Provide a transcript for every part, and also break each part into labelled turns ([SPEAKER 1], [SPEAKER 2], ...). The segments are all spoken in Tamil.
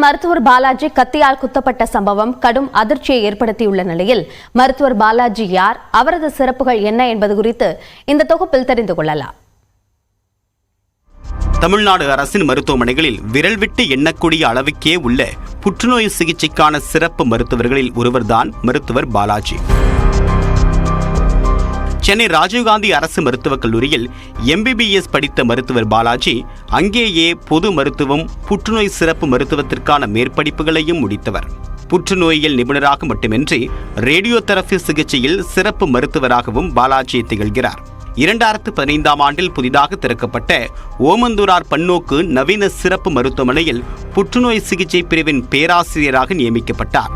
[SPEAKER 1] மருத்துவர் பாலாஜி கத்தியால் குத்தப்பட்ட சம்பவம் கடும் அதிர்ச்சியை ஏற்படுத்தியுள்ள நிலையில் மருத்துவர் பாலாஜி யார், அவரது சிறப்புகள் என்ன என்பது குறித்து இந்த தொகுப்பில் தெரிந்து கொள்ளலாம்.
[SPEAKER 2] தமிழ்நாடு அரசின் மருத்துவமனைகளில் விரல் விட்டு எண்ணக்கூடிய அளவுக்கே உள்ள புற்றுநோய் சிகிச்சைக்கான சிறப்பு மருத்துவர்களில் ஒருவர்தான் மருத்துவர் பாலாஜி. சென்னை ராஜீவ்காந்தி அரசு மருத்துவக் கல்லூரியில் MBBS படித்த மருத்துவர் பாலாஜி அங்கேயே பொது மருத்துவம், புற்றுநோய் சிறப்பு மருத்துவத்திற்கான மேற்படிப்புகளையும் முடித்தவர். புற்றுநோயியல் நிபுணராக மட்டுமின்றி ரேடியோ தெரபி சிகிச்சையில் சிறப்பு மருத்துவராகவும் பாலாஜி திகழ்கிறார். 2015ஆம் ஆண்டில் புதிதாக திறக்கப்பட்ட ஓமந்தூரார் பன்னோக்கு நவீன சிறப்பு மருத்துவமனையில் புற்றுநோய் சிகிச்சை பிரிவின் பேராசிரியராக நியமிக்கப்பட்டார்.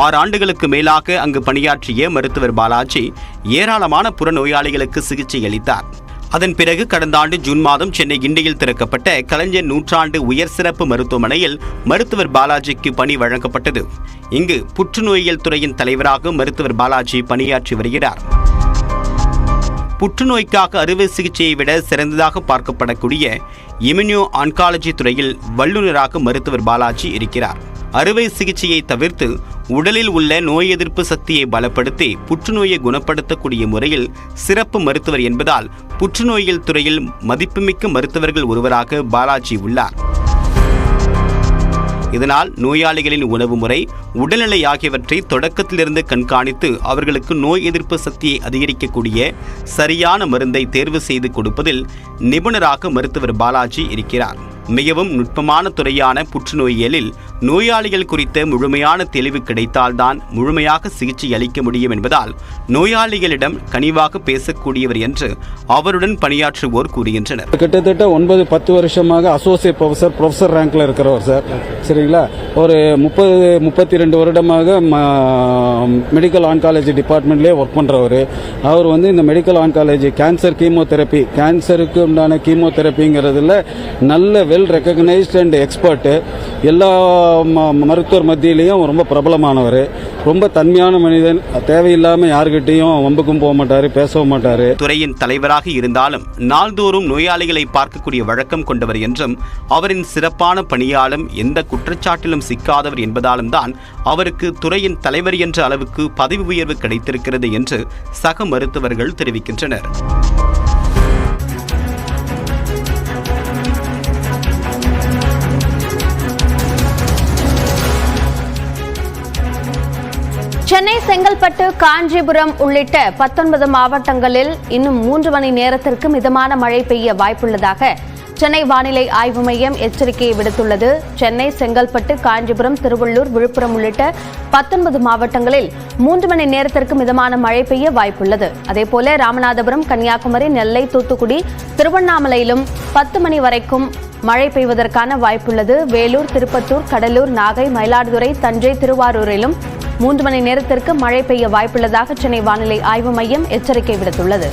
[SPEAKER 2] 6 ஆண்டுகளுக்கு மேலாக அங்கு பணியாற்றிய மருத்துவர் பாலாஜி ஏராளமான புறநோயாளிகளுக்கு சிகிச்சை அளித்தார். அதன் பிறகு கடந்த ஆண்டு ஜூன் மாதம் சென்னை கிண்டியில் திறக்கப்பட்ட கலைஞர் நூற்றாண்டு உயர் சிறப்பு மருத்துவமனையில் மருத்துவர் பாலாஜிக்கு பணி வழங்கப்பட்டது. இங்கு புற்றுநோயியல் துறையின் தலைவராக மருத்துவர் பாலாஜி பணியாற்றி வருகிறார். புற்றுநோய்க்காக அறுவை சிகிச்சையை விட சிறந்ததாக பார்க்கப்படக்கூடிய இம்யூனோ ஆன்காலஜி துறையில் வல்லுநராக மருத்துவர் பாலாஜி இருக்கிறார். அறுவை சிகிச்சையை தவிர்த்து உடலில் உள்ள நோய் எதிர்ப்பு சக்தியை பலப்படுத்தி புற்றுநோயை குணப்படுத்தக்கூடிய முறையில் சிறப்பு மருத்துவர் என்பதால் புற்றுநோயியல் துறையில் மதிப்புமிக்க மருத்துவர்கள் ஒருவராக பாலாஜி உள்ளார். இதனால் நோயாளிகளின் உணவு முறை, உடல்நிலை ஆகியவற்றை தொடக்கத்திலிருந்து கண்காணித்து அவர்களுக்கு நோய் எதிர்ப்பு சக்தியை அதிகரிக்கக்கூடிய சரியான மருந்தை தேர்வு செய்து கொடுப்பதில் நிபுணராக மருத்துவர் பாலாஜி இருக்கிறார். மிகவும் நுட்பமான துறையான புற்றுநோயியலில் நோயாளிகள் குறித்த முழுமையான தெளிவு கிடைத்தால்தான் முழுமையாக சிகிச்சை அளிக்க முடியும் என்பதால் நோயாளிகளிடம் கனிவாக பேசக்கூடியவர் என்று அவருடன் பணியாற்றுவோர் கூறுகின்றனர்.
[SPEAKER 3] கிட்டத்தட்ட 9-10 வருஷமாக அசோசியேட் ப்ரொஃபசர் ரேங்க்ல இருக்கிறவர் சார். சரிங்களா, ஒரு 32 வருடமாக மெடிக்கல் ஆன்காலஜி டிபார்ட்மெண்ட்லேயே ஒர்க் பண்றவர். அவர் இந்த மெடிக்கல் ஆன்காலஜி கேன்சர் கீமோதெரப்பி, கேன்சருக்கு உண்டான கீமோதெரப்பிங்கிறதுல நல்ல வெல் ரெகக்னைஸ்ட் அண்ட் எக்ஸ்பர்ட். எல்லா மருத்துவர் மத்தியிலையும் ரொம்ப பிரபலமானவர். ரொம்ப தன்மையான மனிதன். தேவையில்லாம யாருக்கிட்டையும் வம்புக்கும் போக மாட்டாரு, பேசவும் மாட்டாரு.
[SPEAKER 2] துறையின் தலைவராக இருந்தாலும் நாள்தோறும் நோயாளிகளை பார்க்கக்கூடிய வழக்கம் கொண்டவர் என்றும் அவரின் சிறப்பான பணியாலும் எந்த குற்றச்சாட்டிலும் சிக்காதவர் என்பதாலும் தான் அவருக்கு துறையின் தலைவர் என்ற அளவுக்கு பதவி உயர்வு கிடைத்திருக்கிறது என்று சக மருத்துவர்கள் தெரிவிக்கின்றனர்.
[SPEAKER 1] சென்னை, செங்கல்பட்டு, காஞ்சிபுரம் உள்ளிட்ட 19 மாவட்டங்களில் இன்னும் 3 மணி நேரத்திற்கு மிதமான மழை பெய்ய வாய்ப்புள்ளதாக சென்னை வானிலை ஆய்வு மையம் எச்சரிக்கையை விடுத்துள்ளது. சென்னை, செங்கல்பட்டு, காஞ்சிபுரம், திருவள்ளூர், விழுப்புரம் உள்ளிட்ட 19 மாவட்டங்களில் 3 மணி நேரத்திற்கு மிதமான மழை பெய்ய வாய்ப்புள்ளது. அதேபோல ராமநாதபுரம், கன்னியாகுமரி, நெல்லை, தூத்துக்குடி, திருவண்ணாமலையிலும் 10 மணி வரைக்கும் மழை பெய்வதற்கான வாய்ப்புள்ளது. வேலூர், திருப்பத்தூர், கடலூர், நாகை, மயிலாடுதுறை, தஞ்சை, திருவாரூரிலும் 3 மணி நேரத்திற்கு மழை பெய்ய வாய்ப்புள்ளதாக சென்னை வானிலை ஆய்வு மையம் எச்சரிக்கை விடுத்துள்ளது.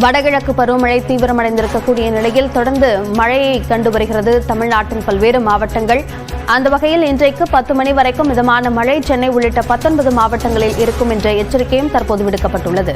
[SPEAKER 1] வடகிழக்கு பருவமழை தீவிரமடைந்திருக்கக்கூடிய நிலையில் தொடர்ந்து மழையை கண்டு வருகிறது தமிழ்நாட்டின் பல்வேறு மாவட்டங்கள். அந்த வகையில் இன்றைக்கு 10 மணி வரைக்கும் மிதமான மழை சென்னை உள்ளிட்ட 19 மாவட்டங்களில் இருக்கும் என்ற எச்சரிக்கையும் தற்போது விடுக்கப்பட்டுள்ளது.